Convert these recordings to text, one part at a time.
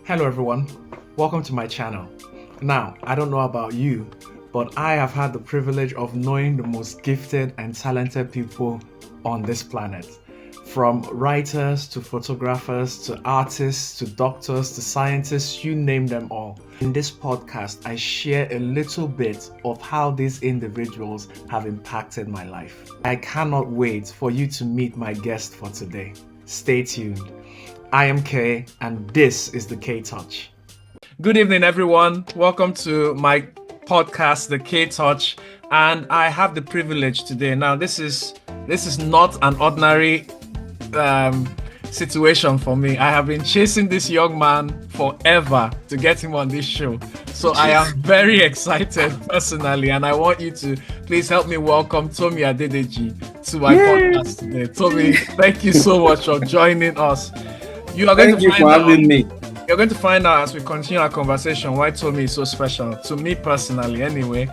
Hello everyone, welcome to my channel. Now, I don't know about you, but I have had the privilege of knowing the most gifted and talented people on this planet. From writers to photographers to artists to doctors to scientists, you name them all. In this podcast, I share a little bit of how these individuals have impacted my life. I cannot wait for you to meet my guest for today. Stay tuned. I am Kay, and this is the K Touch. Good evening, everyone. Welcome to my podcast, the K Touch, and I have the privilege today. Now, this is not an ordinary situation for me. I have been chasing this young man forever to get him on this show, so I am very excited personally, and I want you to please help me welcome Tomi Adedeji to my podcast today. Tomi, thank you so much for joining us. Thank you for having me. You're going to find out as we continue our conversation why Tomi is so special to me personally anyway.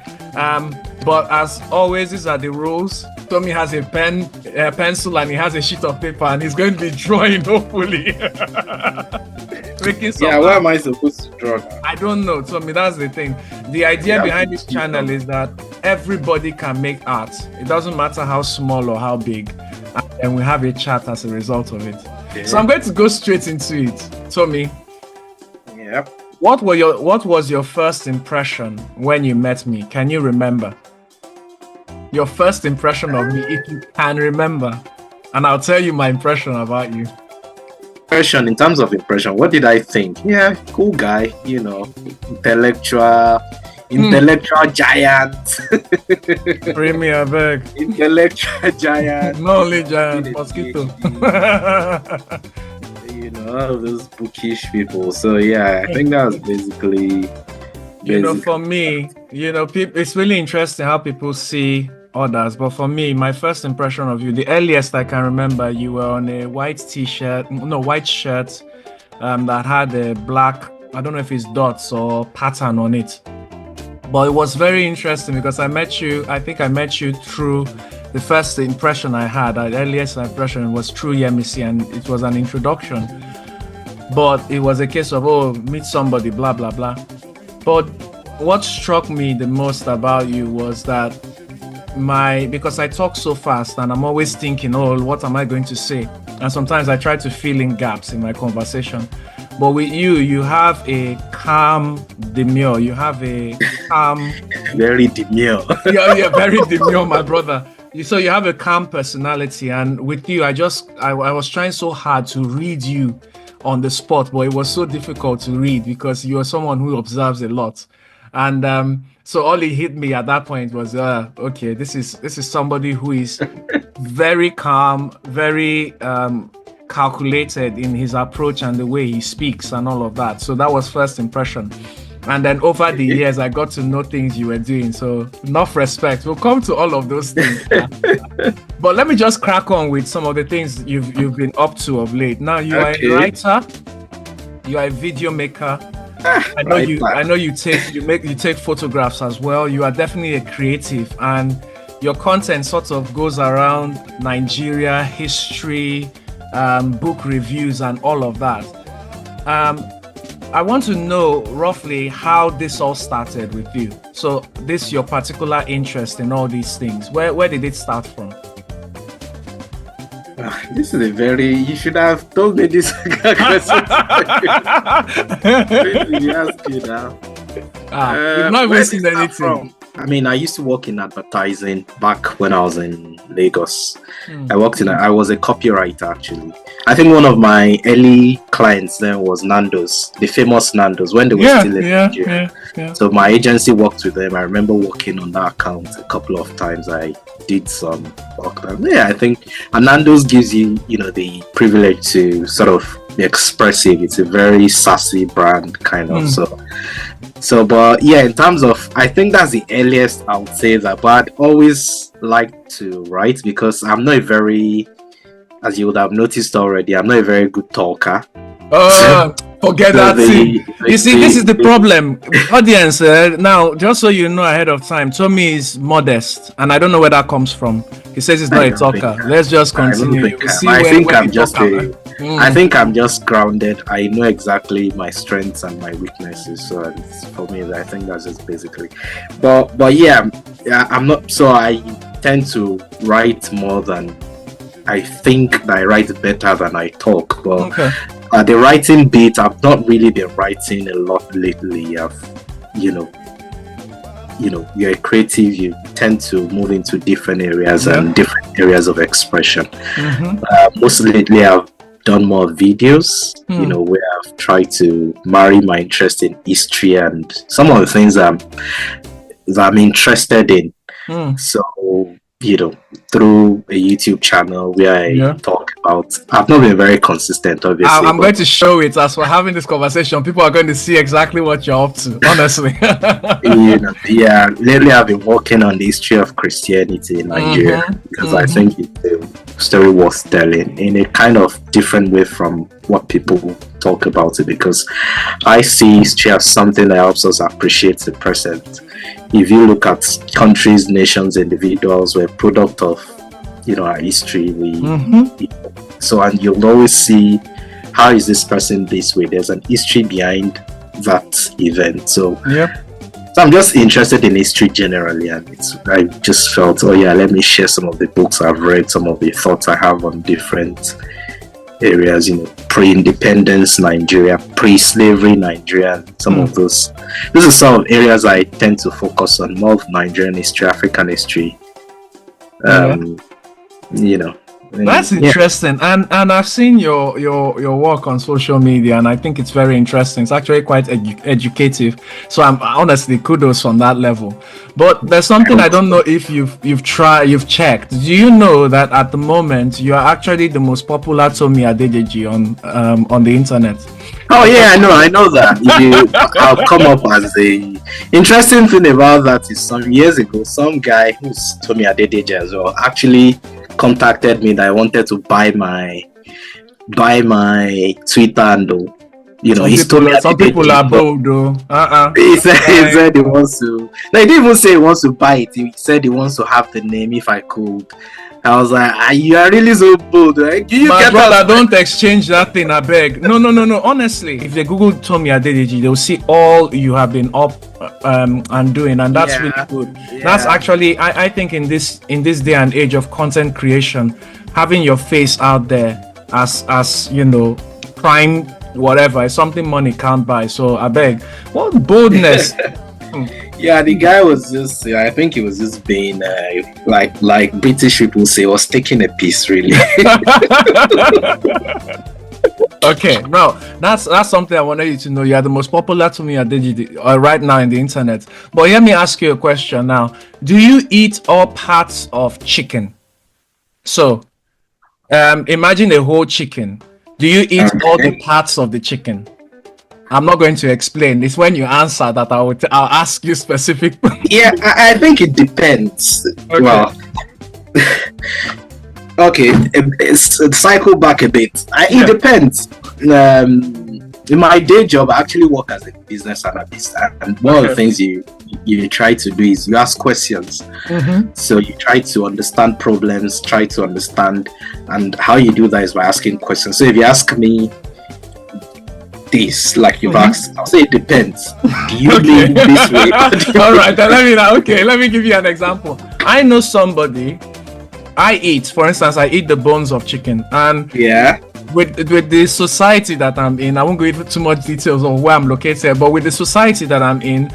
But as always, these are the rules. Tomi has a pencil, and he has a sheet of paper, and he's going to be drawing, hopefully. Where am I supposed to draw now? I don't know, Tomi. That's the thing. The idea behind this channel is that everybody can make art. It doesn't matter how small or how big. And we have a chat as a result of it. Okay. So I'm going to go straight into it. Tomi. Yep. What was your first impression when you met me? Can you remember? Your first impression of me, if you can remember. And I'll tell you my impression about you. In terms of impression, what did I think? Yeah, cool guy, intellectual giant. Premier bag. Intellectual giant. Not only giant, mosquito. All those bookish people. So yeah, I think that was basically. For me, it's really interesting how people see others. But for me, my first impression of you, the earliest I can remember, you were on a white shirt that had a black, I don't know if it's dots or pattern on it. But it was very interesting because I think I met you through the first impression I had. The earliest impression was through Yemisi, and it was an introduction. But it was a case of, meet somebody, blah, blah, blah. But what struck me the most about you was that because I talk so fast and I'm always thinking, what am I going to say? And sometimes I try to fill in gaps in my conversation. But with you have a calm demure. You have a calm... Very demure. yeah, very demure, my brother. So you have a calm personality. And with you, I was trying so hard to read you on the spot, but it was so difficult to read because you are someone who observes a lot. And so all it hit me at that point was, okay, this is somebody who is very calm, very calculated in his approach and the way he speaks and all of that. So that was first impression. And then over the years, I got to know things you were doing. So enough respect. We'll come to all of those things. But let me just crack on with some of the things you've been up to of late. Now you are a writer, you are a video maker. I know you take photographs as well. You are definitely a creative, and your content sort of goes around Nigeria, history, book reviews, and all of that. I want to know roughly how this all started with you. So this your particular interest in all these things. Where did it start from? This is you should have told me this question. You ask you now. You've not even seen anything. I used to work in advertising back when I was in Lagos. I was a copywriter actually. I think one of my early clients then was Nando's, the famous Nando's, when they were still in Nigeria. Yeah. So my agency worked with them. I remember working on that account a couple of times. I did some work there. Yeah, I think Nando's gives you, the privilege to sort of be expressive. It's a very sassy brand kind of. But yeah, in terms of, I think that's the earliest I would say that. But I'd always like to write because I'm not as you would have noticed already, I'm not a very good talker. Forget that thing. You see, this is the problem. Audience, now, just so you know ahead of time, Tomi is modest, and I don't know where that comes from. He says he's not a talker. Let's just continue. I think I'm just a I think I'm just grounded. I know exactly my strengths and my weaknesses. So for me, I think that's just basically. But yeah, I'm not. So I tend to write more than I think. I write better than I talk. But the writing bit, I've not really been writing a lot lately. You're a creative, you tend to move into different areas and different areas of expression. Most lately I've done more videos, where I've tried to marry my interest in history and some of the things that I'm interested in. So, through a YouTube channel where I talk about, I've not been very consistent, obviously. I'm going to show it as we're having this conversation. People are going to see exactly what you're up to, honestly. Lately I've been working on the history of Christianity in Nigeria because I think it's a story worth telling in a kind of different way from what people talk about it, because I see history as something that helps us appreciate the present. If you look at countries, nations, individuals, we're a product of our history. So, and you'll always see, how is this person this way? There's an history behind that event. So I'm just interested in history generally, and I just felt, let me share some of the books I've read, some of the thoughts I have on different areas, pre-independence Nigeria, pre-slavery Nigeria, some of those. This is some of areas I tend to focus on, more of Nigerian history, African history. That's interesting, and I've seen your work on social media, and I think it's very interesting. It's actually quite educative. So I'm honestly, kudos on that level. But there's something I don't know if you've checked. Do you know that at the moment you are actually the most popular Tomi Adedeji on the internet? Oh yeah, I know that. I'll come up as the interesting thing about that is some years ago, some guy who's Tomi Adedeji as well actually contacted me that I wanted to buy my Twitter handle. Some people are bold though. He said he wants to. No, he didn't even say he wants to buy it. He said he wants to have the name if I could. I was like, you are really so bold, right? My brother, don't exchange that thing, I beg. No. Honestly, if they Google Tomi Adedeji, they'll see all you have been up and doing, and that's really good. That's actually, I think in this day and age of content creation, having your face out there as prime whatever is something money can't buy. So I beg, what boldness. Yeah, the guy was just, I think he was just being, like British people say, was taking a piece, really. Okay, now that's something I wanted you to know. You are the most popular Tomi Adedeji right now in the internet. But let me ask you a question now. Do you eat all parts of chicken? So, imagine a whole chicken. Do you eat all the parts of the chicken? I'm not going to explain. It's when you answer that I'll ask you specific. Yeah, I think it depends. Okay. Well, okay, cycle back a bit. It depends. In my day job, I actually work as a business analyst, and one of the things you try to do is you ask questions. So you try to understand problems, try to understand, and how you do that is by asking questions. So if you ask me this, like you've asked, I'll say it depends. Do you mean this way? All right, let me give you an example. I know somebody. For instance, I eat the bones of chicken, and with the society that I'm in, I won't go into too much details on where I'm located, but with the society that I'm in,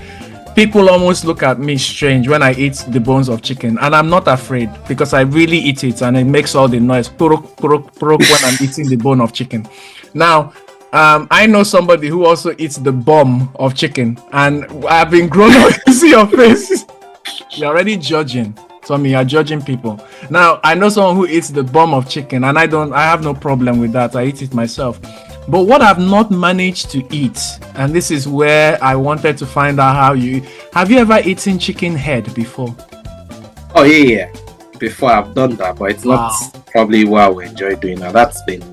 people almost look at me strange when I eat the bones of chicken, and I'm not afraid because I really eat it, and it makes all the noise puruk, puruk, puruk when I'm eating the bone of chicken. Now, I know somebody who also eats the bum of chicken, and I've been grown up. You see your face. You're already judging. Tommy, you're judging people. Now, I know someone who eats the bum of chicken, and I have no problem with that. I eat it myself. But what I've not managed to eat, and this is where I wanted to find out have you ever eaten chicken head before? Oh yeah. Before I've done that, but it's not probably what I would enjoy doing now. That's been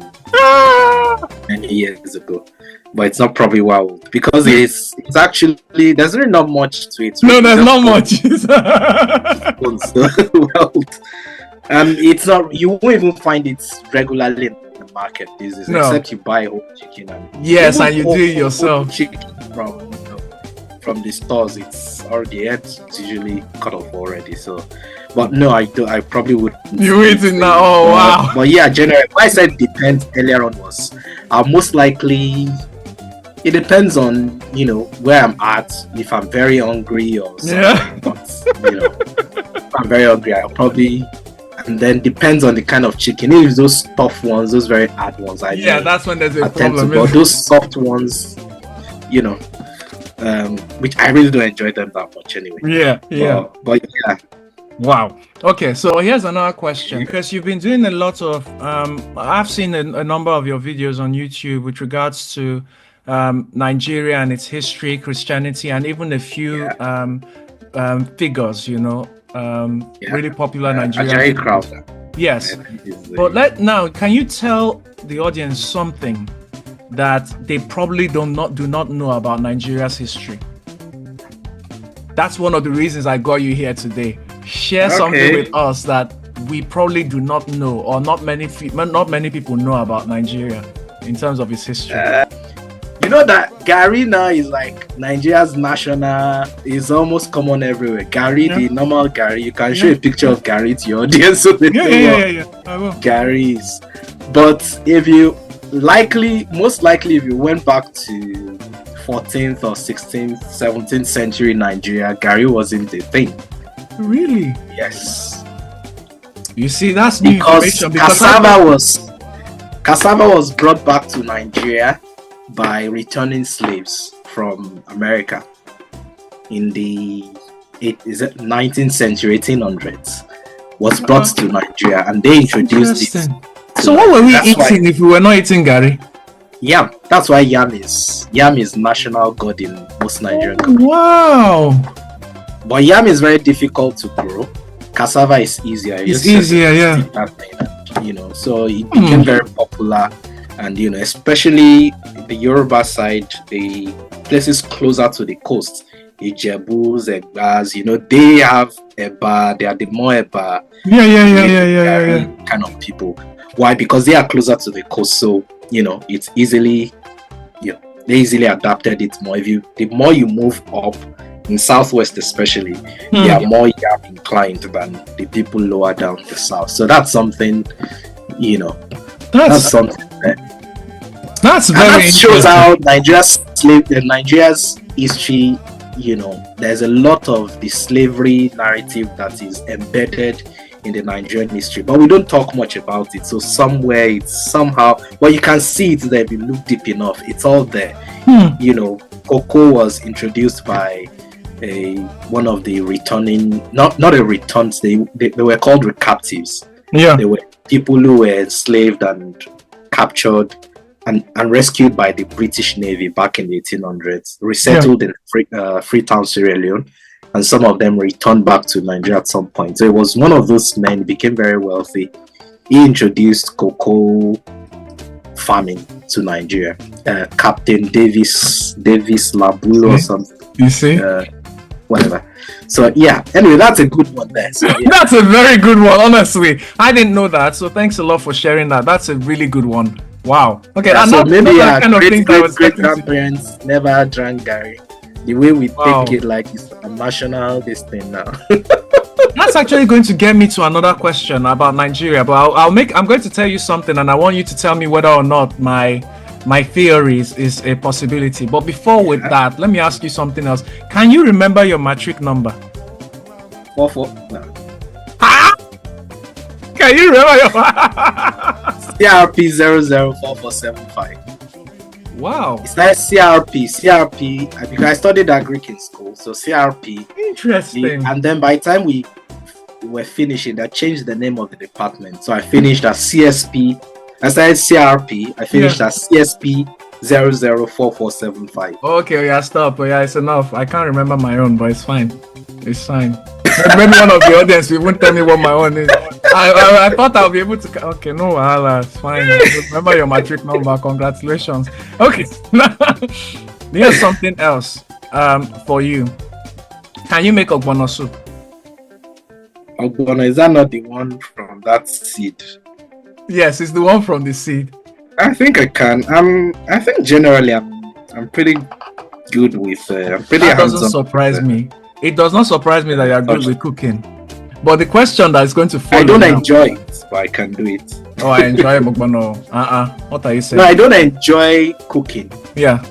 many years ago, but it's not probably because it's actually there's really not much to it. No, there's not much. It's not, you won't even find it regularly in the market these days, No. except you buy whole chicken and Yes, even and you do it yourself. chicken from the stores. It's already it's usually cut off already. So, but no, I probably would. You eat it now? Oh wow! But yeah, generally, why I said depends earlier on was most likely. It depends on where I'm at. If I'm very hungry or something, Yeah. but if I'm very hungry, I'll probably. And then depends on the kind of chicken. If those tough ones, those very hard ones, That's when there's a I tend to. problem. But those soft ones, which I really don't enjoy them that much anyway. Yeah. But yeah. Wow. Okay, so here's another question, because you've been doing a lot of I've seen a number of your videos on YouTube with regards to Nigeria and its history, Christianity, and even a few figures, really popular Nigerian Ajayi figures. Crowther. Yes. But now, can you tell the audience something that they probably do not know about Nigeria's history? That's one of the reasons I got you here today. Share something with us that we probably do not know, or not many people know about Nigeria in terms of its history. You know that Garri now is like Nigeria's national, is almost common everywhere. Garri, the normal Garri, you can show a picture of Garri to your audience so they know I will. Garri is. But most likely if you went back to 14th or 16th, 17th century Nigeria, Garri wasn't a thing. Really? Yes. You see, that's new information, because cassava was brought back to Nigeria by returning slaves from America in the 19th century, 1800s, was brought to Nigeria, and they introduced it. So what were we eating if we were not eating Garri? Yam. That's why yam is national god in most Nigerian countries. Wow. But yam is very difficult to grow. Cassava is easier. It's easier, yeah. So it became very popular, and especially the Yoruba side, the places closer to the coast, Ijebus, Egbas, they have Eba. They are the more Eba. Yeah. Kind of people. Why? Because they are closer to the coast, so it's easily, they easily adapted it more. The more you move up in Southwest, especially, they are more yam inclined than the people lower down the south. So that's something, that's something. That's very that shows how Nigeria's history. There's a lot of the slavery narrative that is embedded in the Nigerian history, but we don't talk much about it. So somewhere it's somehow, well, you can see it there if you look deep enough. It's all there. Cocoa was introduced by one of the returning, not a returns. They were called captives. Yeah, they were people who were enslaved and captured and rescued by the British Navy back in the 1800s, resettled in Freetown, Sierra Leone. And some of them returned back to Nigeria at some point. So it was one of those men, became very wealthy. He introduced cocoa farming to Nigeria. Captain Davis Labulo or something. You see? Whatever. So yeah, anyway, that's a good one there. So, yeah. That's a very good one, honestly. I didn't know that. So thanks a lot for sharing that. That's a really good one. Wow. Okay, so maybe great grandparents never drank Garri. The way we take it like it's a national this thing now. That's actually going to get me to another question about Nigeria, but I'm going to tell you something, and I want you to tell me whether or not my theories is a possibility. But before with that, let me ask you something else. Can you remember your matric number? 44. No. Can you remember your CRP 004475? Wow. It's like CRP, because I studied Greek in school, so CRP. Interesting. And then by the time we were finishing, they changed the name of the department. So I finished as CSP. I started CRP. I finished as CSP 004475. Okay, yeah, stop. Yeah, it's enough. I can't remember my own, but it's fine. It's fine. Maybe one of the audience won't tell me what my own is. I thought I'll be able to. Okay, no, it's fine. Remember your matric number. Congratulations. Okay. Here's something else for you. Can you make Ogbono soup? Ogbono, is that not the one from that seed? Yes, it's the one from the seed. I think I can. I think generally I'm pretty good with. I'm pretty That doesn't hands-on surprise with, me. It does not surprise me that you're good with cooking. But the question that is going to follow. I don't enjoy it, but I can do it. Oh, I enjoy Ogbono. What are you saying? No, I don't enjoy cooking. Yeah.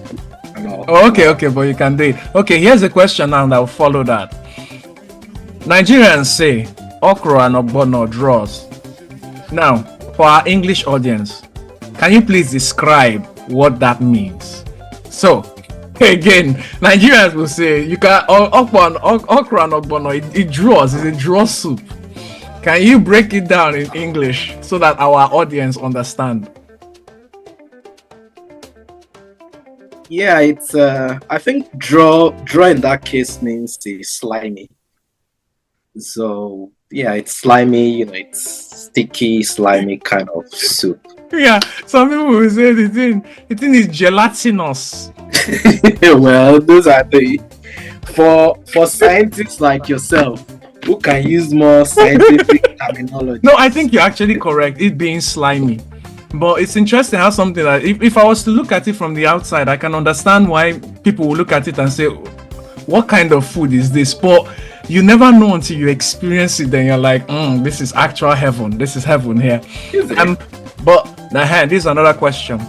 No. Oh, okay, but you can do it. Okay, here's a question now that will follow that. Nigerians say okra and ogbono draws. Now, for our English audience, can you please describe what that means? So, again, Nigerians will say you can okra and ogbono. It draws. It's a draw soup. Can you break it down in English so that our audience understand? Yeah, it's I think draw in that case means it's slimy. So yeah, it's slimy, it's sticky, slimy kind of soup. Yeah, some people will say the thing is gelatinous. Well, those are the for scientists like yourself who can use more scientific terminology. No, I think you're actually correct, it being slimy. But it's interesting how something like if I was to look at it from the outside, I can understand why people will look at it and say, what kind of food is this? But you never know until you experience it, then you're like, this is actual heaven. This is heaven here. But this is another question.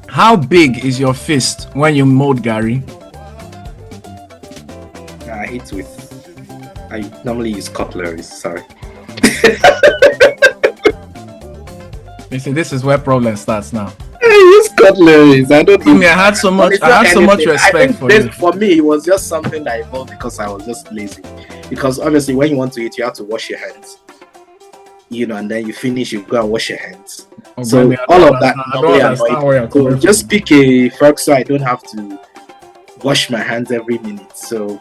How big is your fist when you mold Garri? I normally use cutlery, sorry. You see, this is where problem starts now. I use cutleries. I don't know. I had so much respect for you. For me, it was just something that evolved because I was just lazy. Because obviously, when you want to eat, you have to wash your hands. And then you finish, you go and wash your hands. So all of that, so just pick a fork so I don't have to wash my hands every minute. So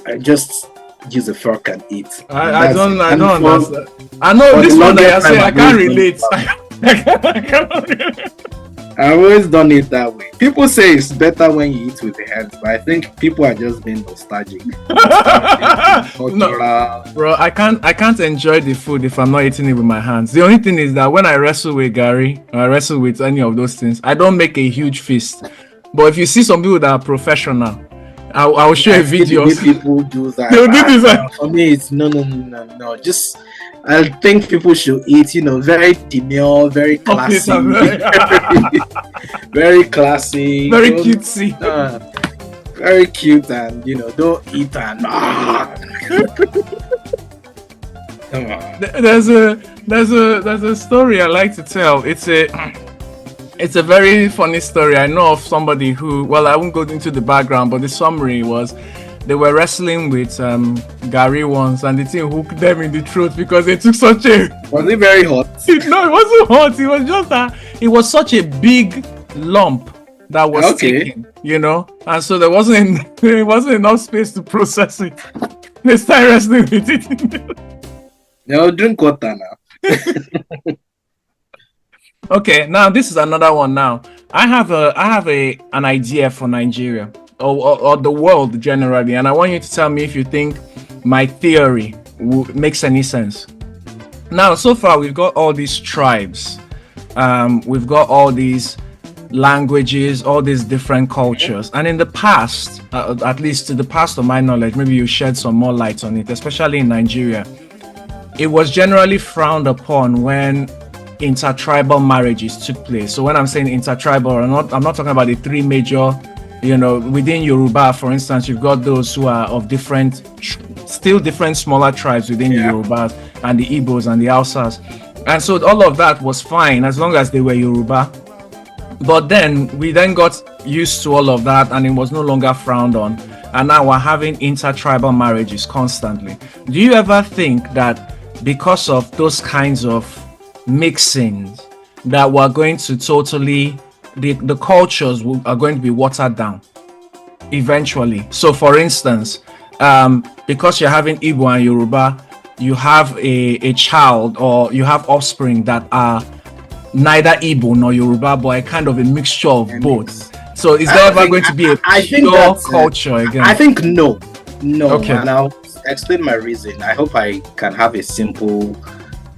I just use a fork and eat. I don't understand. I know this one that you're saying, I can't relate. I've always done it that way. People say it's better when you eat with the hands, but I think people are just being nostalgic. No, bro, I can't enjoy the food if I'm not eating it with my hands. The only thing is that when I wrestle with Garri, or I wrestle with any of those things, I don't make a huge fist. But if you see some people that are professional, I will show you videos. People do that. They'll do this. For me, it's no. Just I think people should eat, very demure, very classy, very classy, very cutesy, very cute, and don't eat and. Come on. There's a story I like to tell. It's a very funny story. I know of somebody who, well, I won't go into the background, but the summary was they were wrestling with Garri once, and the thing hooked them in the throat because they took such a. Was it very hot? No, it wasn't hot. It was just that it was such a big lump that was taken, and so there wasn't enough space to process it. They started wrestling with it. No, drink water now. Okay, now this is another one. Now I have an idea for Nigeria or the world generally, and I want you to tell me if you think my theory makes any sense. Now, so far we've got all these tribes, we've got all these languages, all these different cultures, and in the past, at least to the past of my knowledge, maybe you shed some more light on it, especially in Nigeria, it was generally frowned upon when intertribal marriages took place. So when I'm saying intertribal, I'm not talking about the three major, within Yoruba, for instance, you've got those who are of still different smaller tribes within the Yorubas and the Igbos and the Hausas. And so all of that was fine as long as they were Yoruba. But then we got used to all of that and it was no longer frowned on. And now we're having intertribal marriages constantly. Do you ever think that because of those kinds of mixings that we're going to totally the cultures are going to be watered down eventually? So for instance, because you're having Igbo and Yoruba, you have a child or you have offspring that are neither Igbo nor Yoruba, but a kind of a mixture of both. So is there ever going to be a pure culture again? I think no. Okay. And I'll explain my reason. I hope I can have a simple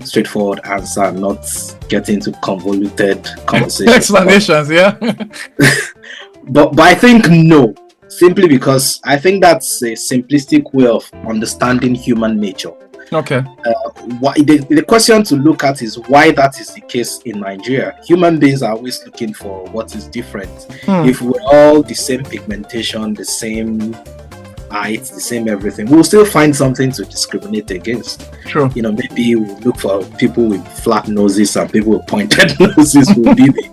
straightforward answer, not get into convoluted conversations. Explanations, yeah. but I think no, simply because I think that's a simplistic way of understanding human nature. Okay. The question to look at is why that is the case in Nigeria. Human beings are always looking for what is different. If we're all the same pigmentation, the same height, the same everything, we'll still find something to discriminate against. True. Maybe we'll look for people with flat noses and people with pointed noses will be the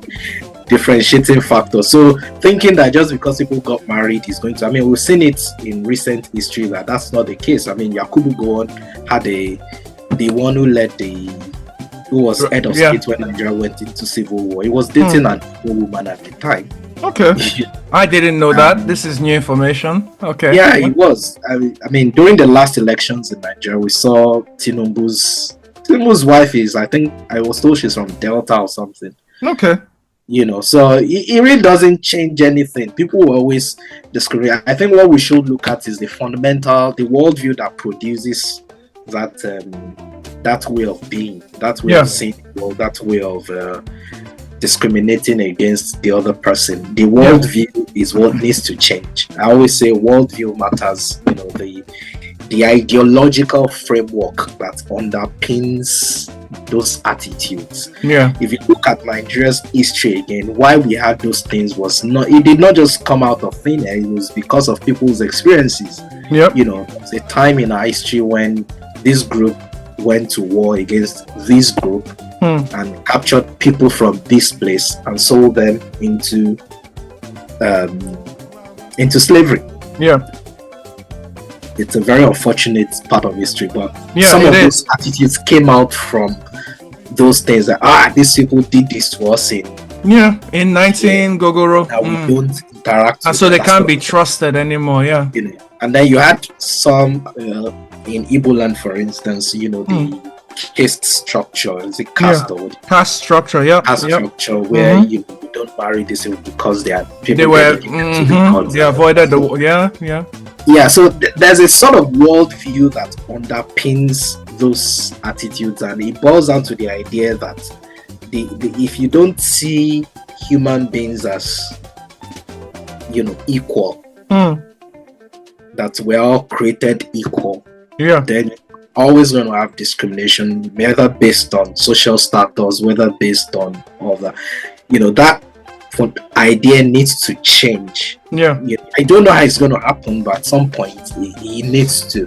differentiating factor. So thinking that just because people got married is going to, we've seen it in recent history that that's not the case. Yakubu Gowon had the one who was head of state when Nigeria went into civil war. He was dating an old woman at the time. Okay. I didn't know that. This is new information. Okay. Yeah, it was. During the last elections in Nigeria, we saw Tinubu's wife is, I think I was told she's from Delta or something. Okay. So it really doesn't change anything. People will always discriminate. I think what we should look at is the worldview that produces that way of being, that way of seeing the world, that way of discriminating against the other person. The worldview is what needs to change. I always say worldview matters. The ideological framework that underpins those attitudes. If you look at Nigeria's history again, why we had those things it did not just come out of thin air. It was because of people's experiences. There was a time in our history when this group went to war against this group and captured people from this place and sold them into slavery. It's a very unfortunate part of history, but some of those attitudes came out from those things that these people did this to us in 19 Gogoro. That we don't interact and so they can't be trusted anymore. And then you had some in Igbo land, for instance, the caste structure, is it caste or caste structure, structure where you don't marry these people because they are people. They were they avoided so there's a sort of worldview that underpins those attitudes, and it boils down to the idea that if you don't see human beings as equal, that we're all created equal, then always going to have discrimination, whether based on social status, whether based on all that. That idea needs to change. I don't know how it's going to happen, but at some point it needs to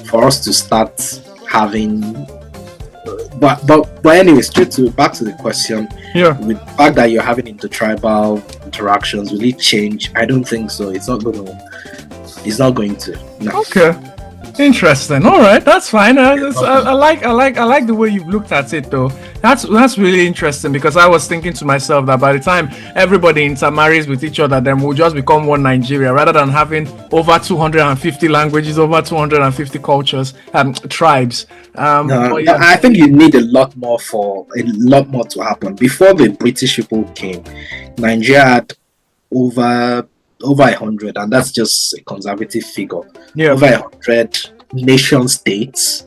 for us to start having. But anyway, back to the question. With the fact that you're having intertribal interactions, will it change? I don't think so. It's not going to. No. Okay. Interesting. All right, that's fine. I like the way you've looked at it, though. That's really interesting, because I was thinking to myself that by the time everybody intermarries with each other, then we'll just become one Nigeria, rather than having over 250 languages, over 250 cultures, tribes. I think you need a lot more to happen. Before the British people came, Nigeria had over 100, and that's just a conservative figure. Over 100 nation states,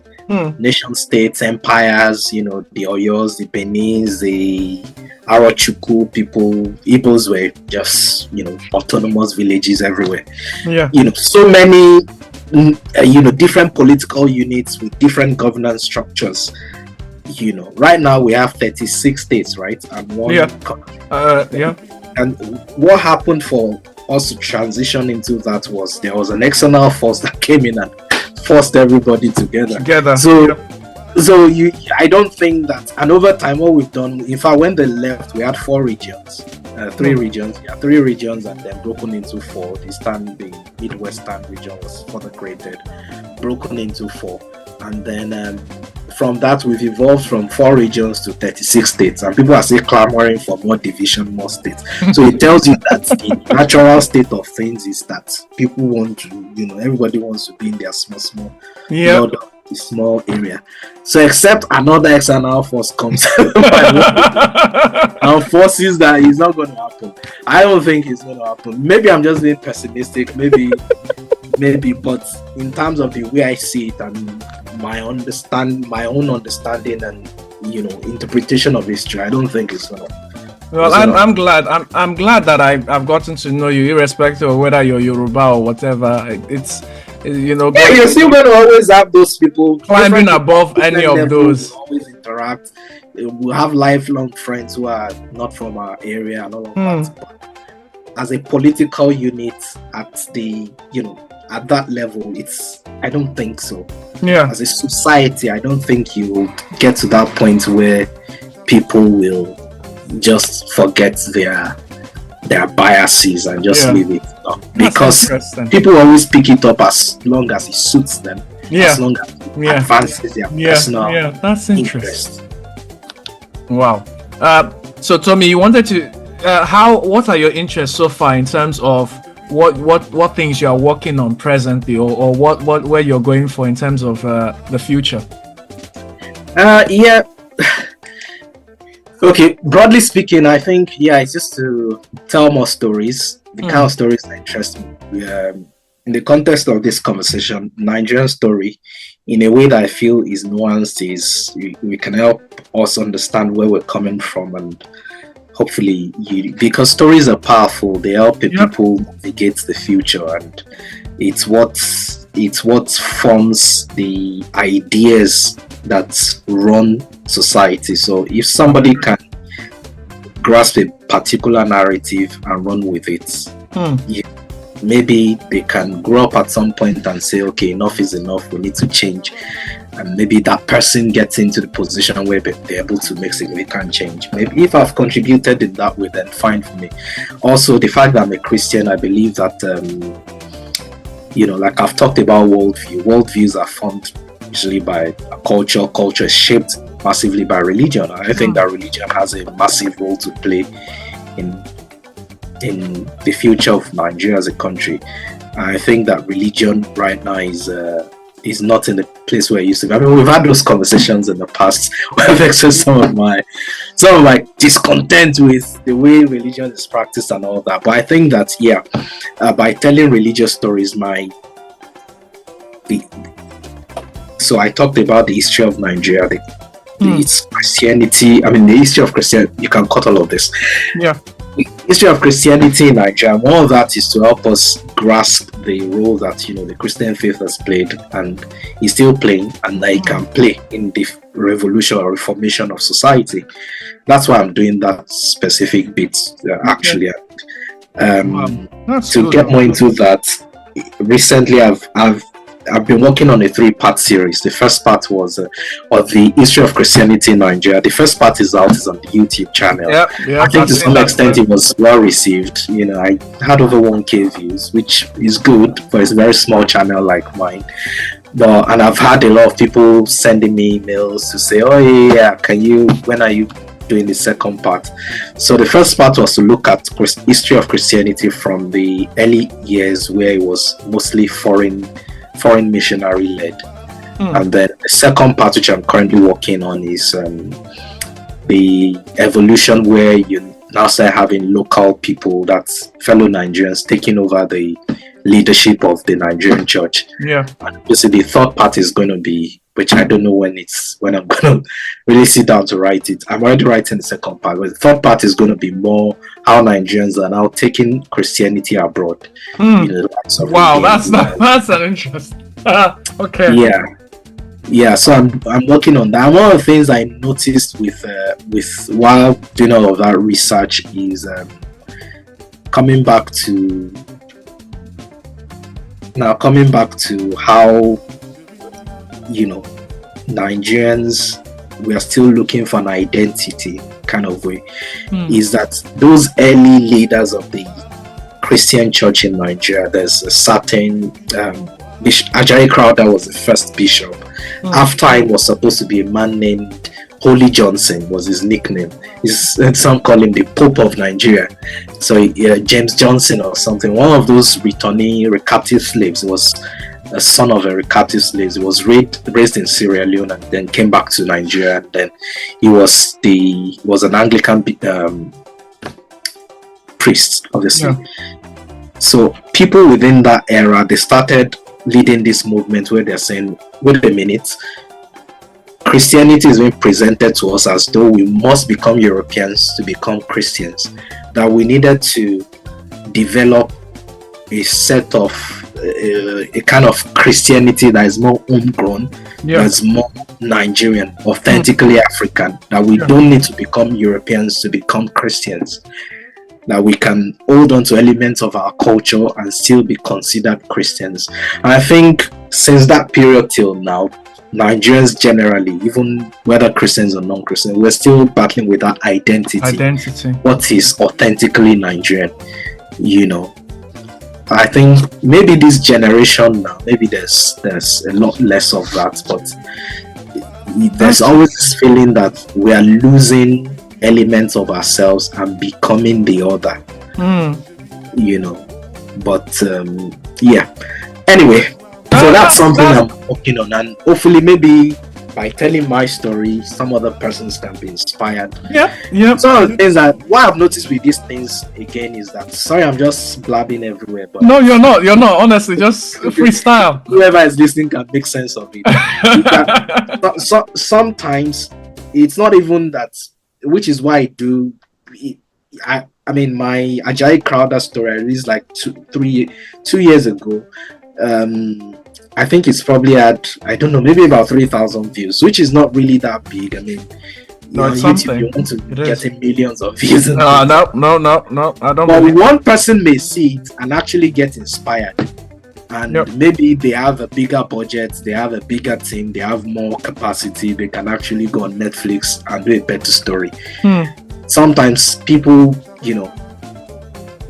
empires. The Oyos, the Benins, the Arochukwu people. Igbos were just autonomous villages everywhere. So many different political units with different governance structures. Right now we have 36 states, right? And one and what happened for us to transition into that was there was an external force that came in and forced everybody together. I don't think that, and over time what we've done, in fact, when they left, we had 4 regions, 3 regions, 3 regions, and then broken into 4. The Midwestern region was further created, broken into 4, and then from that we've evolved from 4 regions to 36 states, and people are still clamoring for more division, more states. So it tells you that the natural state of things is that people want to, everybody wants to be in their small area. So except another external force comes and forces that it's not going to happen. I don't think it's going to happen. Maybe I'm just being pessimistic. Maybe, but in terms of the way I see it and my own understanding and interpretation of history, I don't think it's gonna. Well, I'm glad. I'm glad that I've gotten to know you, irrespective of whether you're Yoruba or whatever. It's you're still going to always have those people climbing above any of those. Always interact. We have lifelong friends who are not from our area and all of that. But as a political unit at the at that level, I don't think so. Yeah. As a society, I don't think you will get to that point where people will just forget their biases and just leave it up, because people always pick it up as long as it suits them, as long as it advances their personal that's interest. Wow. So Tomi, you wanted to what are your interests so far in terms of what things you are working on presently, or what where you're going for in terms of the future? Okay, broadly speaking, I think it's just to tell more stories, the kind of stories that interest me. In the context of this conversation, Nigerian story, in a way that I feel is nuanced, is we can help us understand where we're coming from, and hopefully, because stories are powerful, they help people navigate the future, and it's what forms the ideas that run society. So if somebody can grasp a particular narrative and run with it, maybe they can grow up at some point and say, okay, enough is enough, we need to change. And maybe that person gets into the position where they're able to make significant change. Maybe if I've contributed in that way, then fine for me. Also, the fact that I'm a Christian, I believe that like I've talked about worldviews are formed usually by a culture. Culture is shaped massively by religion. I think that religion has a massive role to play in the future of Nigeria as a country. I think that religion right now is not in the place where it used to be. I mean, we've had those conversations in the past where I've expressed some of my discontent with the way religion is practiced and all that. But I think that by telling religious stories, so I talked about the history of Nigeria, its Christianity. I mean, the history of Christianity. You can cut all of this. Yeah. The history of Christianity in Nigeria. One of that is to help us grasp the role that the Christian faith has played and is still playing, and that it can play in the revolution or reformation of society. That's why I'm doing that specific bit actually. To get more into that, recently I've been working on a 3-part series. The first part was of the history of Christianity in Nigeria. The first part is on the YouTube channel. I think to some extent it was well received. I had over 1K views, which is good for a very small channel like mine. And I've had a lot of people sending me emails to say, when are you doing the second part? So the first part was to look at history of Christianity from the early years where it was mostly foreign missionary led, and then the second part, which I'm currently working on, is the evolution where you now start having local people, that's fellow Nigerians, taking over the leadership of the Nigerian church. And obviously the third part is going to be, which I don't know when I'm going to really sit down to write it. I'm already writing the second part, but the third part is going to be more how Nigerians are now taking Christianity abroad. Wow, that's an interest. Okay. Yeah. So I'm working on that. And one of the things I noticed with while doing all of that research is coming back to how Nigerians, we are still looking for an identity kind of way. Is that those early leaders of the Christian church in Nigeria, there's a certain Ajayi Crowther was the first bishop. After him was supposed to be a man named Holy Johnson, was his nickname. Some call him the Pope of Nigeria. So James Johnson or something. One of those recaptive slaves was a son of a captive slave. He was raised in Sierra Leone and then came back to Nigeria. And then he was an Anglican priest, obviously. So people within that era, they started leading this movement where they're saying, wait a minute, Christianity is being presented to us as though we must become Europeans to become Christians, that we needed to develop a set of a kind of Christianity that is more homegrown, that's more Nigerian, authentically African, that we don't need to become Europeans to become Christians, that we can hold on to elements of our culture and still be considered Christians. And I think since that period till now, Nigerians generally, even whether Christians or non-Christians, we're still battling with that identity. What is authentically Nigerian? You know, I think maybe this generation now, maybe there's a lot less of that, but there's always this feeling that we are losing elements of ourselves and becoming the other. You know, but yeah. Anyway. So that's something I'm working on, and hopefully maybe by telling my story, some other persons can be inspired. Yeah. Some of the things that what I've noticed with these things again is that, sorry, I'm just blabbing everywhere, but no, you're not. Honestly, just freestyle. Whoever is listening can make sense of it. Sometimes it's not even that, which is why I do. I mean, my Ajayi Crowther story I released like 2 years ago. I think it's probably had, I don't know, maybe about 3,000 views, which is not really that big. I mean, on YouTube, you want to get millions of views. No, I don't. But one person may see it and actually get inspired, and maybe they have a bigger budget, they have a bigger team, they have more capacity, they can actually go on Netflix and do a better story. Sometimes people, you know,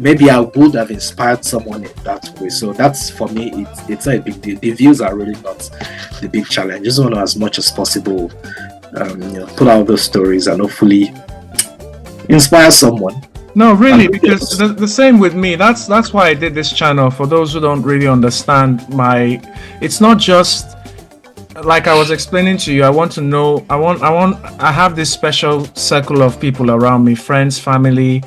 maybe I would have inspired someone in that way. So that's, for me, it's not a big deal. The views are really not the big challenge. Just want to, as much as possible, put out those stories and hopefully inspire someone. No, really, because the same with me. That's why I did this channel. For those who don't really understand it's not just like I was explaining to you. I have this special circle of people around me, friends, family,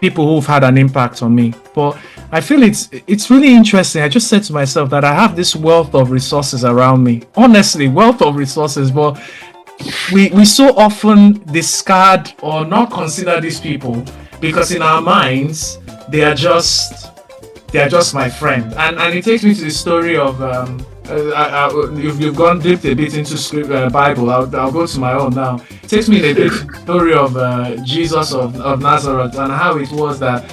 people who've had an impact on me. But I feel it's really interesting. I just said to myself that I have this wealth of resources around me. Honestly, wealth of resources, but we so often discard or not consider these people because in our minds they are just my friend. And it takes me to the story of you've gone dipped a bit into Bible. I'll go to my own now. It takes me a bit to the story of Jesus of Nazareth and how it was that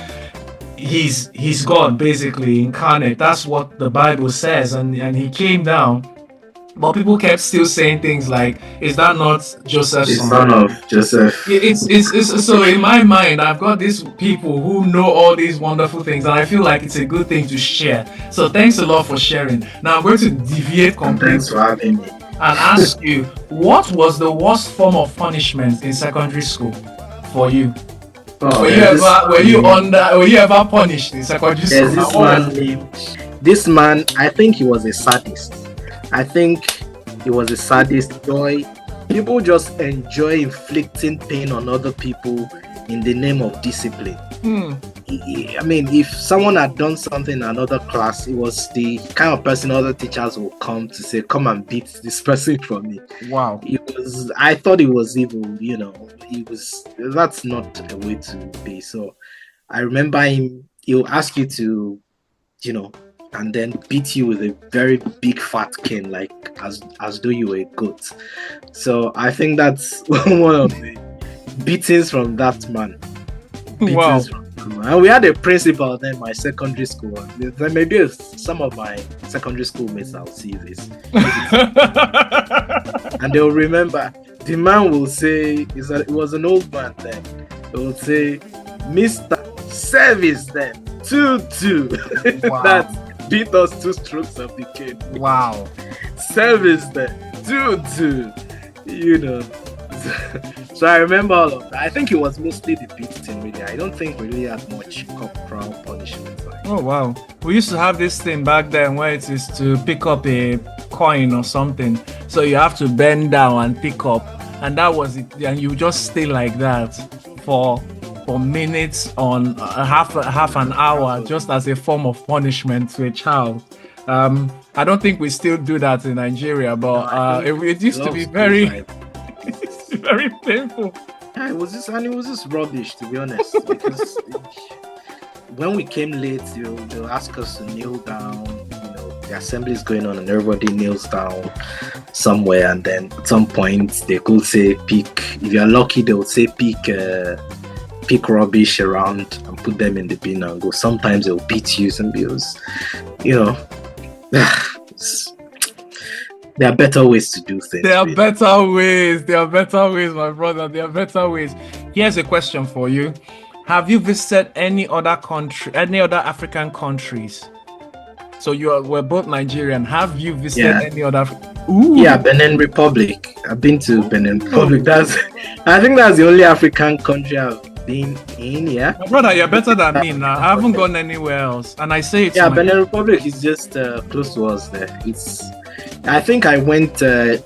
he's God, basically incarnate. That's what the Bible says, and he came down. But people kept still saying things like, "Is that not Joseph's son?" Son of Joseph. It's so in my mind, I've got these people who know all these wonderful things, and I feel like it's a good thing to share. So thanks a lot for sharing. Now I'm going to deviate completely. Thanks for having me. And ask you, what was the worst form of punishment in secondary school for you? Were you ever punished in secondary school? This man, I think he was a sadist. I think he was a sadist. People just enjoy inflicting pain on other people in the name of discipline. I mean, if someone had done something in another class, it was the kind of person other teachers would come to say, "Come and beat this person for me." Wow. I thought it was evil, you know. That's not a way to be. So I remember he'll ask you to, you know, and then beat you with a very big fat cane, like as though you were a goat. So I think that's one of the beatings from that man. Wow. And we had a principal then, my secondary school. There may be some of my secondary school mates that will see this. And they'll remember, the man will say, it was an old man then. He will say, "Mr. Service then, 2-2. Wow. That's beat us 2 strokes of the cane. Wow. Service then, 2-2. You know. So I remember all of that. I think it was mostly the beating, really. I don't think we really had much corporal punishment. Oh wow. We used to have this thing back then where it is to pick up a coin or something. So you have to bend down and pick up, and that was it. And you just stay like that for minutes on half an hour, just as a form of punishment to a child. I don't think we still do that in Nigeria, but it used to be very, very painful. Yeah, it was just rubbish, to be honest. Because when we came late, they'll ask us to kneel down. The assembly is going on, and everybody kneels down somewhere. And then at some point, they could say pick. If you're lucky, they would say pick rubbish around and put them in the bin and go. Sometimes they'll beat you some bills. There are better ways to do things. There are better ways. There are better ways, my brother. There are better ways. Here's a question for you. Have you visited any other African countries? So we're both Nigerian. Have you visited any other? Ooh. Yeah, Benin Republic. I've been to Benin Republic. I think that's the only African country I've been in. Yeah, my brother, you're better than me now. I haven't gone anywhere else, and I say it's Benin Republic is just close to us there. I think I went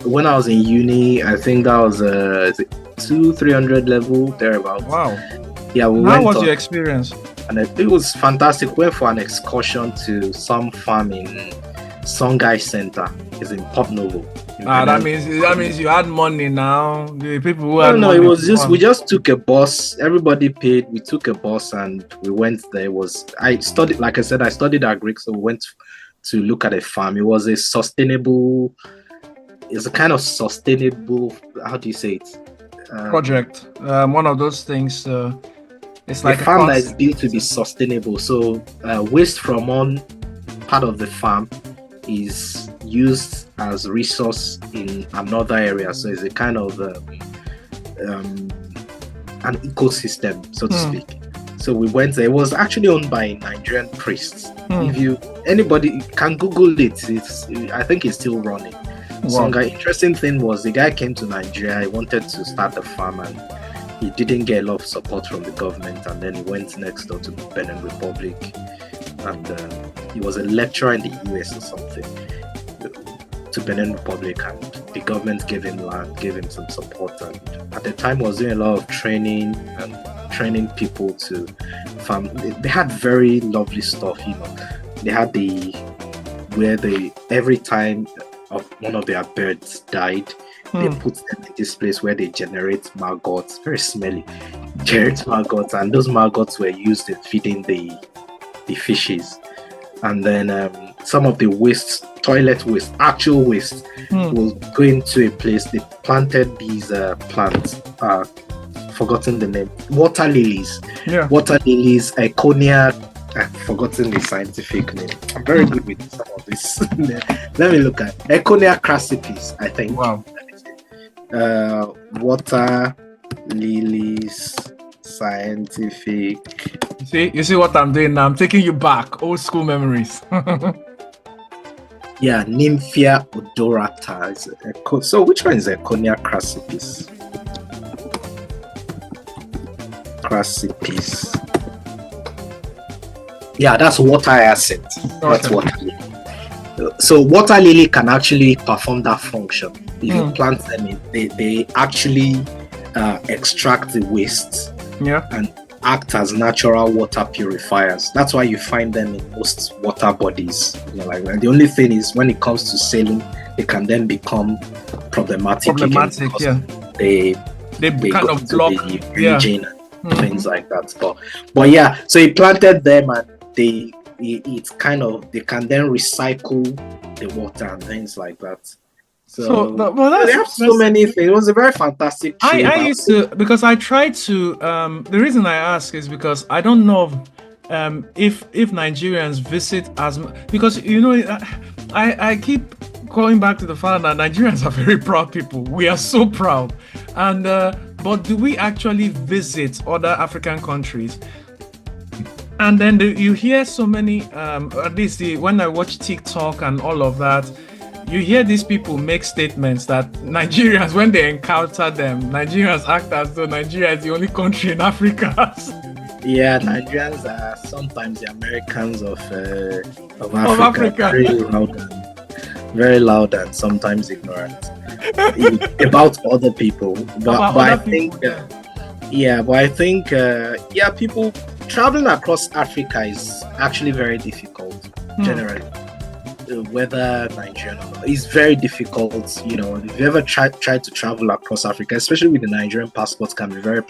when I was in uni. I think that was 200-300 level thereabout. Wow. Yeah, How was your experience? And it was fantastic. We went for an excursion to some farm in Songhai Center. It's in Port Novo. That means you had money now. The people who had no, money. it was just we just took a bus. Everybody paid. We took a bus and we went there. I studied, like I said, I studied agric, so we went to look at a farm. It was it's a kind of sustainable, how do you say it? Project. One of those things. It's like a farm that is built to be sustainable. So waste from one part of the farm is used as resource in another area. So it's a kind of an ecosystem, so to speak. So we went there. It was actually owned by Nigerian priests. If anybody can Google it, I think it's still running. Wow. So the interesting thing was the guy came to Nigeria. He wanted to start a farm and he didn't get a lot of support from the government, and then he went next door to Benin Republic, and he was a lecturer in the US or something, to Benin Republic, and the government gave him land, gave him some support, and at the time was doing a lot of training and training people to farm. They had very lovely stuff, They had every time one of their birds died, they put them in this place where they generate maggots, very smelly, maggots, and those maggots were used in feeding the fishes. And then some of the waste, toilet waste, actual waste, was going to a place. They planted these plants, forgotten the name, water lilies, Iconia. I've forgotten the scientific name. I'm very good with some of this. Let me look at Iconia crassipes, I think. Wow. Water lilies, scientific. You see what I'm doing now? I'm taking you back, old school memories. Yeah, Nymphia odorata. So which one is Iconia crassipes? Crassipes. Yeah, that's water hyacinth. That's water lily. So water lily can actually perform that function. If you plant them, they actually extract the waste and act as natural water purifiers. That's why you find them in most water bodies. The only thing is when it comes to sailing, they can then become problematic. They kind of block the region and things like that. But yeah, so he planted them and they can then recycle the water and things like that. So they have so many things. It was a very fantastic trip. I used to, because I tried to, the reason I ask is because I don't know if Nigerians visit because I keep going back to the fact that Nigerians are very proud people. We are so proud. And but do we actually visit other African countries? And then you hear so many, at least when I watch TikTok and all of that, you hear these people make statements that Nigerians, when they encounter them, Nigerians act as though Nigeria is the only country in Africa. Yeah, Nigerians are sometimes the Americans of Africa. Very loud and sometimes ignorant about other people. But I think, people traveling across Africa is actually very difficult generally. whether Nigerian or not, it's very difficult. You know, if you ever try to travel across Africa, especially with the Nigerian passports, can be very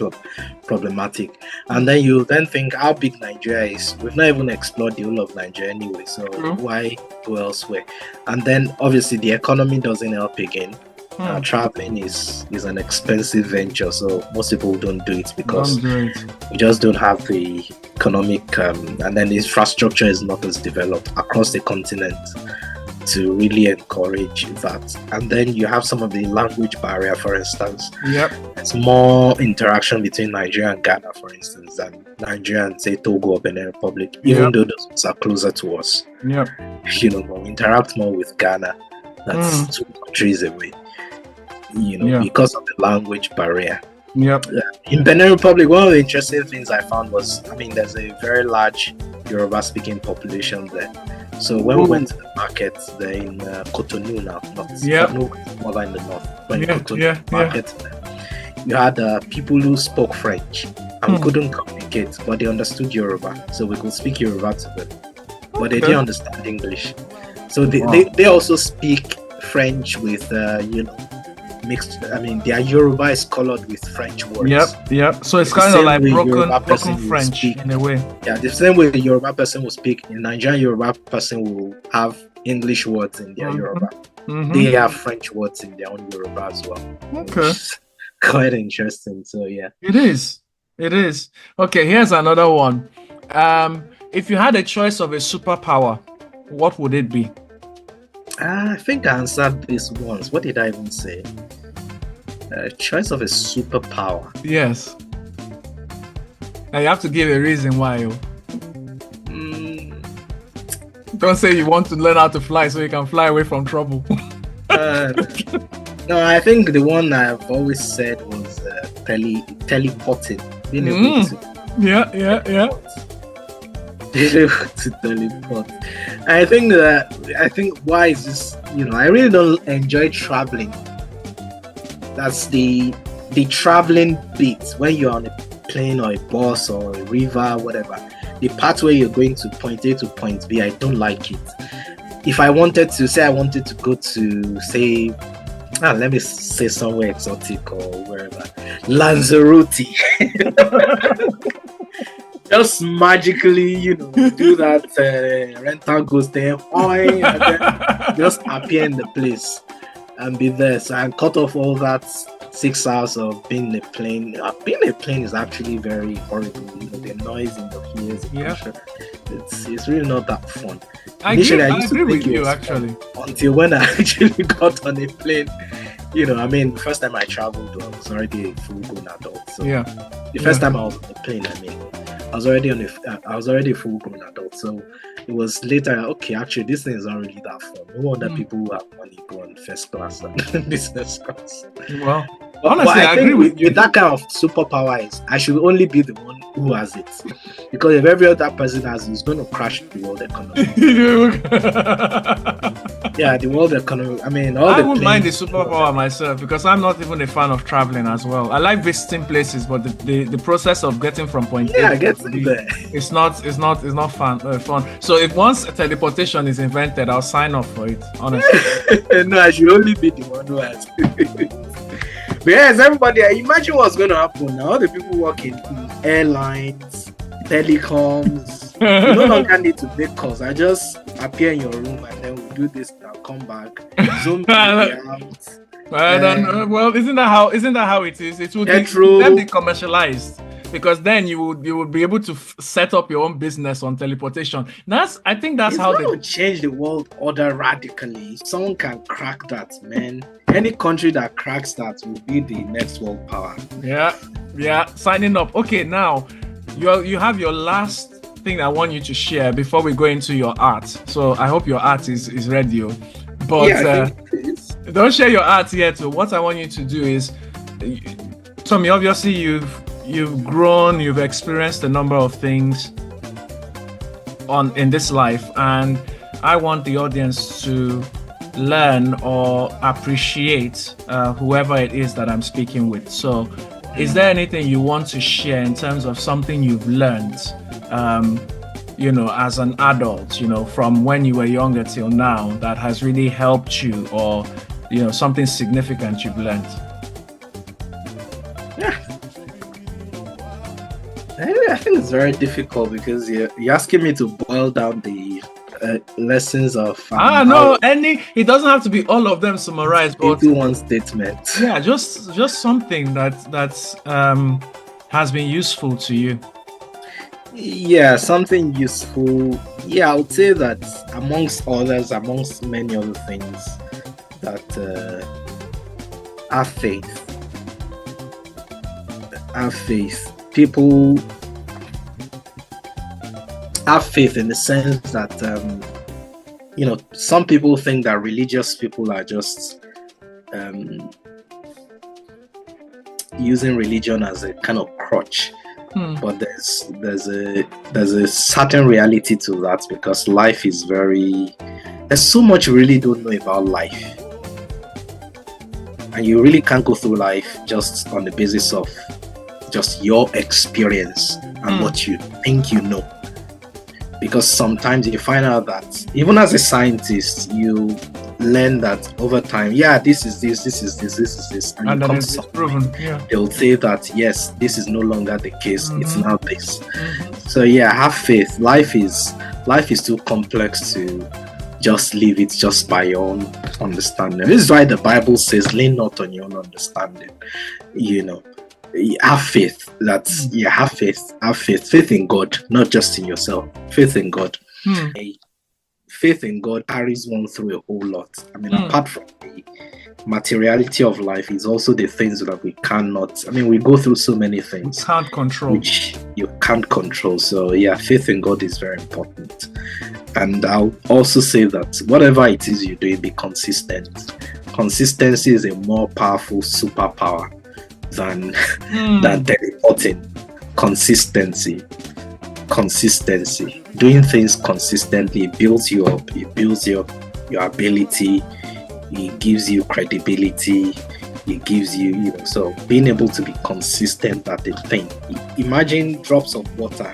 problematic. And then you then think how big Nigeria is. We've not even explored the whole of Nigeria anyway, so why go elsewhere? And then obviously the economy doesn't help again. Traveling is an expensive venture, so most people don't do it because we just don't have the economic and then the infrastructure is not as developed across the continent to really encourage that. And then you have some of the language barrier, for instance. There's more interaction between Nigeria and Ghana, for instance, than Nigeria and say Togo or Benin Republic, even though those are closer to us. You know, but we interact more with Ghana. That's 2 countries away. You know, because of the language barrier. In Benin Republic, one of the interesting things I found was, I mean, there's a very large Yoruba-speaking population there. So when we went to the market there in Cotonou now, Cotonou, more in the north, when Cotonou market, you had people who spoke French and couldn't communicate, but they understood Yoruba, so we could speak Yoruba to them, but they didn't understand English. So they also speak French with you know, mixed. I mean, their Yoruba is colored with French words. So it's kind of like broken French in a way. Yeah, the same way the Yoruba person will speak. In Nigerian, Yoruba person will have English words in their Yoruba. They have French words in their own Yoruba as well. Quite interesting. So yeah, it is. Okay, here's another one. If you had a choice of a superpower, what would it be? I think I answered this once. What did I even say? Choice of a superpower. Yes. Now you have to give a reason why. Don't say you want to learn how to fly so you can fly away from trouble. No, I think the one I've always said was teleporting. Being able to. Yeah. To teleport. I think why is this, you know, I really don't enjoy traveling. That's the traveling bit when you're on a plane or a bus or a river, whatever. The part where you're going to point A to point B, I don't like it. If I wanted to go to, say, let me say somewhere exotic or wherever, Lanzarote. Just magically, you know, do that rental goes there, and then just appear in the place and be there. So I'm cut off all that 6 hours of being in a plane. Being in a plane is actually very horrible. You know, the noise in the ears, it's really not that fun. I agree with you actually. Until when I actually got on a plane. You know, I mean, the first time I traveled, I was already a full-grown adult. So the first time I was on the plane, I mean, I was already a full-grown adult. So it was later, okay, actually, this thing is not really that fun. No wonder people who have money go on first class and business class. Well, honestly, I agree with you. With that kind of superpower, I should only be the one who has it. Because if every other person has it, it's going to crash the world economy. Yeah, the world economy. I mean, I wouldn't mind the superpower myself because I'm not even a fan of traveling as well. I like visiting places, but the process of getting from point A to point B, it's not fun. So if once teleportation is invented, I'll sign up for it. Honestly, no, I should only be the one who has it. But yes, everybody, imagine what's going to happen now. All the people working in airlines, telecoms, you no longer need to make calls. I just appear in your room and then we'll do this and I'll come back. Zoom out. Well, isn't that how it is? It will be commercialized because then you would be able to set up your own business on teleportation. I think that's how they would change the world order radically. If someone can crack that, man. Any country that cracks that will be the next world power. Yeah. Signing up. Okay, now you have your last thing I want you to share before we go into your art. So I hope your art is ready. But don't share your art yet. So what I want you to do is, Tommy, obviously you've grown, you've experienced a number of things in this life, and I want the audience to learn or appreciate whoever it is that I'm speaking with. So is there anything you want to share in terms of something you've learned as an adult, from when you were younger till now, that has really helped you, or, something significant you've learned? Yeah. I think it's very difficult because you're asking me to boil down the lessons of. No, it doesn't have to be all of them summarized, but into one statement. Yeah, just something that has been useful to you. Yeah, something useful. Yeah, I would say that amongst many other things, that have faith. People have faith in the sense that some people think that religious people are just using religion as a kind of crutch. But there's a certain reality to that, because life is there's so much you really don't know about life, and you really can't go through life just on the basis of just your experience and what you think you know. Because sometimes you find out that even as a scientist, you learn that over time, this is this, and you come to proven. they'll say that yes, this is no longer the case, it's now this. So have faith. Life is too complex to just leave it just by your own understanding. This is why the Bible says, lean not on your own understanding. Have faith. Have faith in God, not just in yourself. Faith in God. Faith in God carries one through a whole lot. I mean, apart from the materiality of life, is also the things that we cannot. I mean, we go through so many things you can't control, which you can't control. So faith in God is very important. And I'll also say that whatever it is you're doing, be consistent. Consistency is a more powerful superpower than teleporting. Consistency. Doing things consistently builds you up. It builds your ability. It gives you credibility. It gives you, so being able to be consistent at the thing. Imagine drops of water.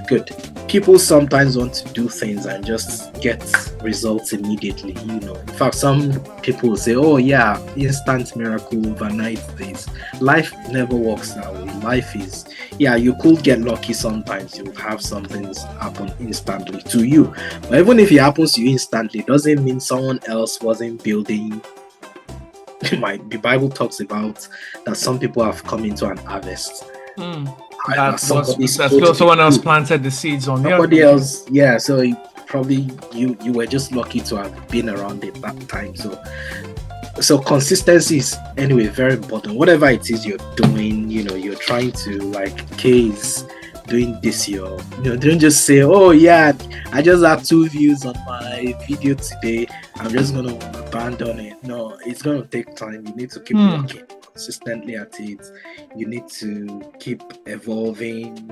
Good. People sometimes want to do things and just get results immediately. In fact, some people will say, instant miracle overnight this. Life never works that way. Life is, you could get lucky sometimes. You have some things happen instantly to you. But even if it happens to you instantly, it doesn't mean someone else wasn't building. The Bible talks about that some people have come into an harvest. Someone else planted the seeds on somebody else. So probably you were just lucky to have been around at that time. So consistency is anyway very important. Whatever it is you're doing, you're trying to, like K's doing this year. Don't just say, I just had 2 views on my video today, I'm just gonna abandon it. No, it's gonna take time. You need to keep working consistently at it. You need to keep evolving,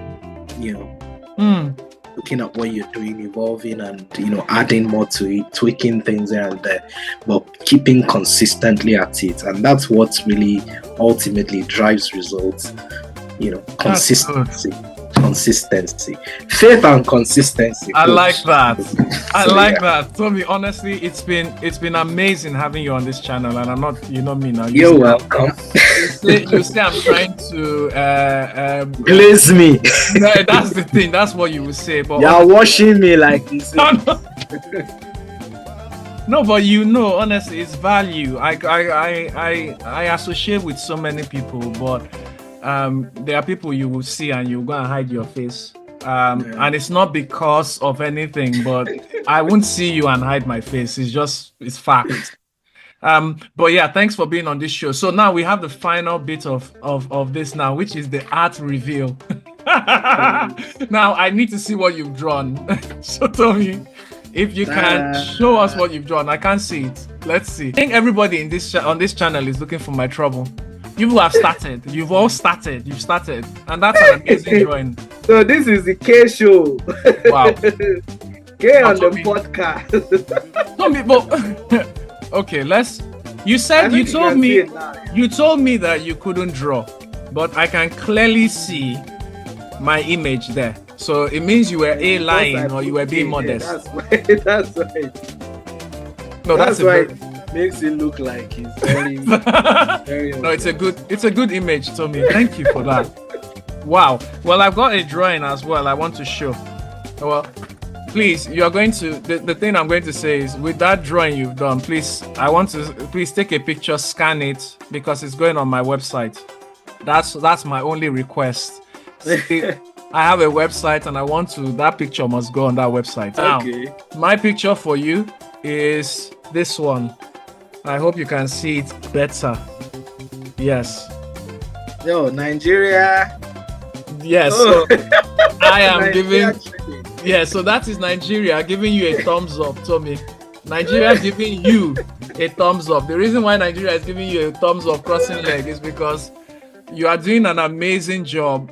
looking at what you're doing, evolving, and adding more to it, tweaking things here and there, but keeping consistently at it. And that's what really ultimately drives results. Consistency. Faith and consistency. I like that. That. Tomi, honestly, it's been amazing having you on this channel, and I'm not, me now. You're welcome. You say I'm trying to glaze me. No, that's the thing. That's what you would say. But you're washing me like this. No, but honestly, it's value. I associate with so many people, but there are people you will see and you're going to hide your face. And it's not because of anything, but I won't see you and hide my face. It's fact. But thanks for being on this show. So now we have the final bit of this now, which is the art reveal. Now I need to see what you've drawn. So Tomi, if you can show us what you've drawn. I can't see it. Let's see. I think everybody on this channel is looking for my trouble. You have started. You've all started. You've started. And that's an amazing drawing. So this is the K show. Wow. K on the podcast. Tomi, but okay, you told me that you couldn't draw, but I can clearly see my image there. So it means you were lying or you were being modest. That's why. No, that's why a it makes it look like he's very, very. No, it's a good image, Tomi. Thank you for that. Wow. Well, I've got a drawing as well. I want to show. Well, please, you're going to. The thing I'm going to say is, with that drawing you've done, please take a picture, scan it, because it's going on my website. That's my only request. I have a website and that picture must go on that website. Okay. Now, my picture for you is this one. I hope you can see it better. Yes. Yo, Nigeria. Yes. Oh. So I am Nigeria giving. Yeah, so that is Nigeria giving you a thumbs up, Tomi. Nigeria giving you a thumbs up. The reason why Nigeria is giving you a thumbs up crossing leg is because you are doing an amazing job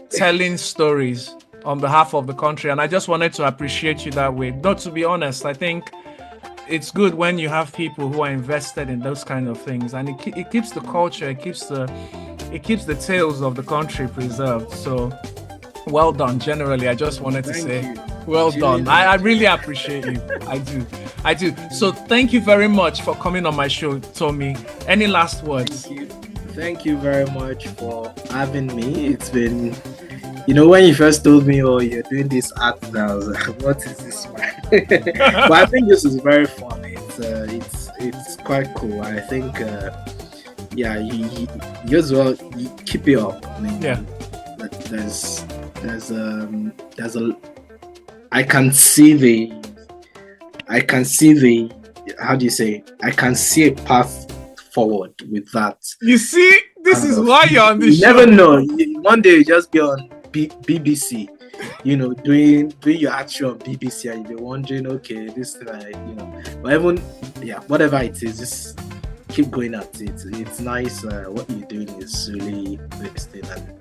telling stories on behalf of the country, and I just wanted to appreciate you that way. Not, to be honest, I think it's good when you have people who are invested in those kind of things, and it keeps the culture, it keeps the tales of the country preserved. So well done. Generally, I just wanted to say well done. I really appreciate you. I do. So thank you very much for coming on my show, Tomi. Any last words? Thank you very much for having me. It's been, when you first told me, oh, you're doing this art now, I was like, what is this, man? But I think this is very fun. It's quite cool. I think, you as well, you keep it up. I mean, yeah. There's I can see the how do you say, I can see a path forward with that. You see, this is why you're on this show. You never know. One day you just be on BBC, doing your action on BBC, and you'll be wondering, okay, this but even whatever it is, just keep going at it. It's nice. What you're doing is really interesting, and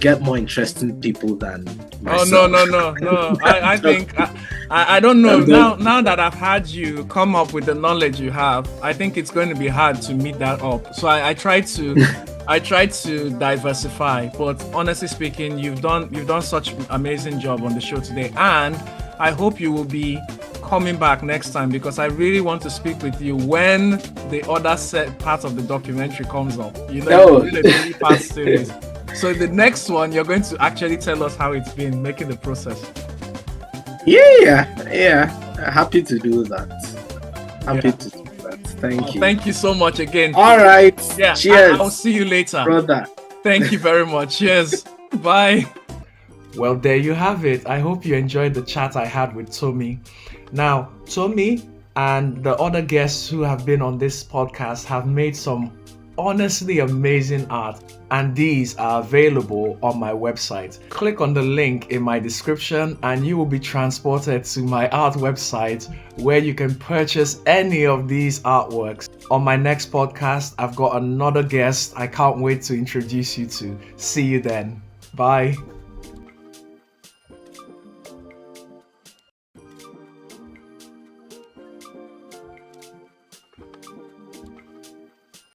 get more interesting people than myself. Oh no. I think I don't know. Now that I've had you come up with the knowledge you have, I think it's going to be hard to meet that up. So I tried to diversify, but honestly speaking, you've done such an amazing job on the show today, and I hope you will be coming back next time, because I really want to speak with you when the other set part of the documentary comes up. It's a really fast series. So the next one, you're going to actually tell us how it's been making the process. Yeah. Happy to do that. Happy to do that. Thank you. Thank you so much again. All right. Yeah. Cheers. I'll see you later, brother. Thank you very much. Cheers. Bye. Well, there you have it. I hope you enjoyed the chat I had with Tomi. Now, Tomi and the other guests who have been on this podcast have made some honestly amazing art, and these are available on my website. Click on the link in my description and you will be transported to my art website, where you can purchase any of these artworks. On my next podcast, I've got another guest I can't wait to introduce you to. See you then. Bye.